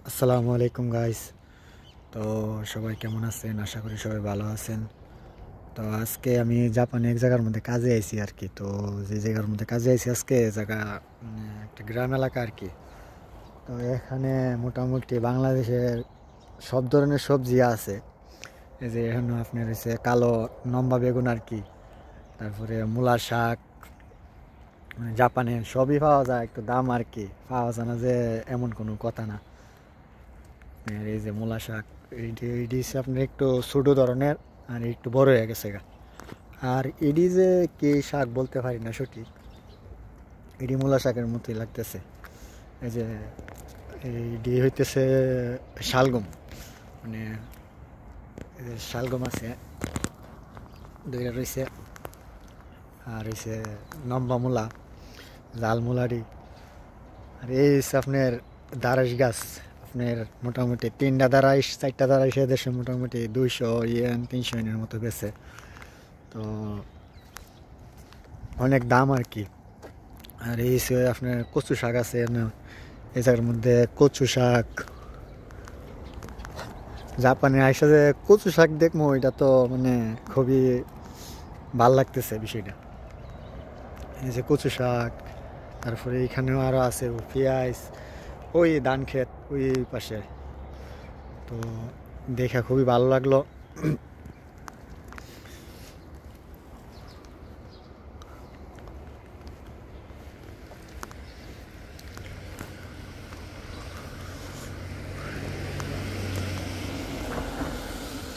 আসসালামু আলাইকুম গাইস। তো সবাই কেমন আছেন? আশা করি সবাই ভালো আছেন। তো আজকে আমি জাপানে এক জায়গার মধ্যে কাজে আইছি আর কি। তো যে জায়গার মধ্যে কাজে আইছি আজকে জায়গা একটা গ্রাম এলাকা আর কি। তো এখানে মোটামুটি বাংলাদেশের সব ধরনের সবজি আছে। এই যে এখানে আপনার হচ্ছে কালো লম্বা বেগুন আর কি, তারপরে মূলা শাক, জাপানের সবই পাওয়া যায়, একটু দাম আর কি। পাওয়া যায় না যে এমন কোনো কথা না। আর এই যে মূলা শাক, এটি হচ্ছে আপনার একটু ছোটো ধরনের আর একটু বড় হয়ে গেছে গা। আর এডি যে কি শাক বলতে পারি না সঠিক, এডি মূলা শাকের মতোই লাগতেছে। এই যে এইডি হইতেছে শালগম, মানে এই যে শালগম আছে দুইটা রয়েছে। আর হইছে লম্বা মূলা, লাল মূলারি। আর এই হচ্ছে আপনার দারাস গাছ। আপনার মোটামুটি তিনটা দারাইশ চারটা দারাইশ দেশে মোটামুটি 200 ইয়েন 300 ইয়েনের মতো বেছে। তো অনেক দাম আর কি। আর এই হচ্ছে আপনার কচু শাক আছে এই জায়গার মধ্যে কচু শাক। জাপানে আইসা যে কচু শাক দেখবো, এটা তো মানে খুবই ভাল লাগতেছে বিষয়টা। এই যে কচু শাক, তারপরে এখানেও আরও আছে পেঁয়াজ, ওই ধান ক্ষেত ওই পাশে। তো দেখা খুবই ভালো লাগলো।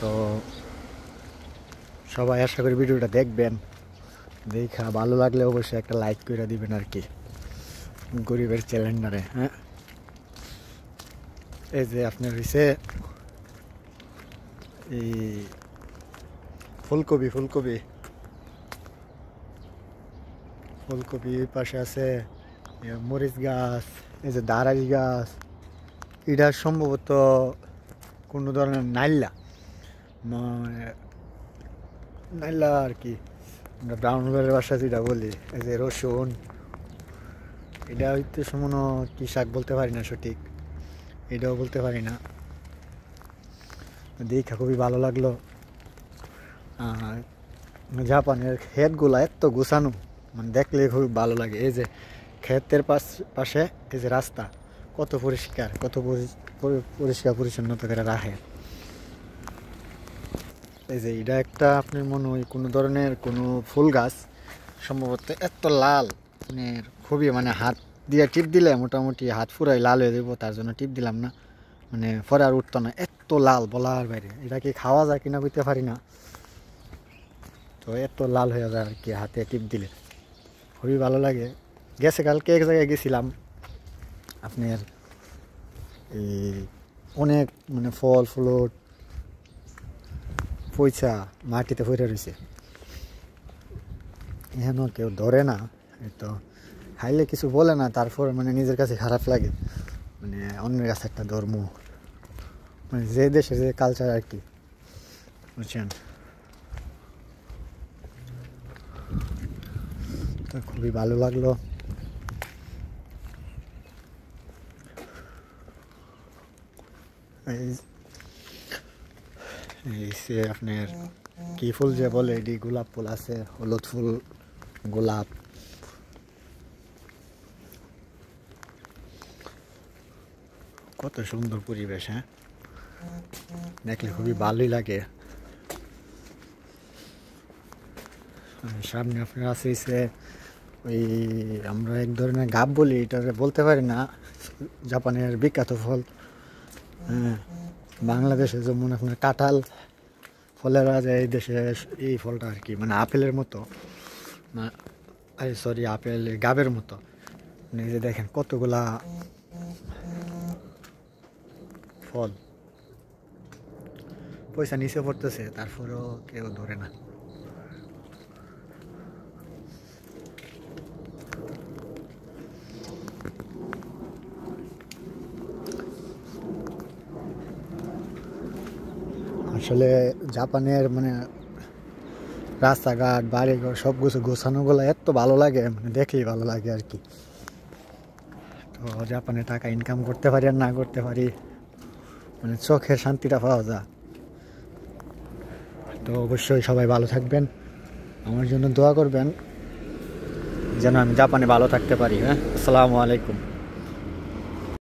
তো সবাই আশা করি ভিডিওটা দেখবেন, দেখা ভালো লাগলে অবশ্যই একটা লাইক করে দিবেন আর কি, গরিবের চ্যালেঞ্জারে। হ্যাঁ, এই যে আপনার হয়েছে এই ফুলকপি ফুলকপি ফুলকপি পাশে আছে মরিচ গাছ। এই যে দারাই গাছ, এটা সম্ভবত কোনো ধরনের নাইলা, মানে নাইলা আর কি, আমরা ব্রাউন বাসা যেটা বলি। এই যে রসুন, এটা হইতে মনে কি শাক বলতে পারি না সঠিক, এটাও বলতে পারি না। দেখা খুবই ভালো লাগলো। আর জাপানের ক্ষেতগুলা এত গোছানো, মানে দেখলে খুবই ভালো লাগে। এই যে ক্ষেতের পাশে এই যে রাস্তা, কত পরিষ্কার, কত পরিষ্কার পরিচ্ছন্নতা করে রাখে। এই যে এটা একটা আপনার মনে হয় কোনো ধরনের কোনো ফুল গাছ, সম্ভবত এত লাল, মানে খুবই, মানে হাত দিয়ে টিপ দিলে মোটামুটি হাত পুরাই লাল হয়ে যাবো, তার জন্য টিপ দিলাম না, মানে পরে আর উঠতো না, এত লাল বলার বাইরে। এটা কি খাওয়া যায় কিনা বুঝতে পারি না, তো এত লাল হয়ে যায় আর কি হাতে টিপ দিলে, খুবই ভালো লাগে। গেছে কালকে এক জায়গায় গেছিলাম আপনার, এই অনেক মানে ফল ফ্রুট পয়সা মাটিতে পড়ে রয়েছে, এখানেও কেউ ধরে না। এই তো খাইলে কিছু বলে না, তারপর মানে নিজের কাছে খারাপ লাগে, মানে অন্যের কাছে একটা ধর্ম, মানে যে দেশে যে কালচার আর কি, বুঝছেন। তো খুবই ভালো লাগলো। এই এই সে আপনার কি ফুল যে বলে, এটি গোলাপ ফুল আছে, হলুদ ফুল, গোলাপ। কত সুন্দর পরিবেশ, হ্যাঁ, দেখলে খুবই ভালোই লাগে। সামনে আপনার আছে ওই, আমরা এক ধরনের গাব বলি, এটা বলতে পারি না, জাপানের বিখ্যাত ফল। হ্যাঁ, বাংলাদেশে যেমন আপনার কাঁঠাল ফলের রাজা, এই দেশে এই ফলটা আর কি, মানে আপেলের মতো না, সরি আপেল গাবের মতো। মানে এই যে দেখেন কতগুলা ফল, পয়সা নিচে পড়তেছে, তারপরেও কেউ ধরে না। আসলে জাপানের মানে রাস্তাঘাট বাড়িঘর সব কিছু গোছানোগুলো এত ভালো লাগে, মানে দেখলেই ভালো লাগে আর কি। তো জাপানে টাকা ইনকাম করতে পারি আর না করতে পারি, মানে চোখের শান্তিটা পাওয়া যায়। তো অবশ্যই সবাই ভালো থাকবেন, আমার জন্য দোয়া করবেন যেন আমি জাপানে ভালো থাকতে পারি। হ্যাঁ, আসসালামু আলাইকুম।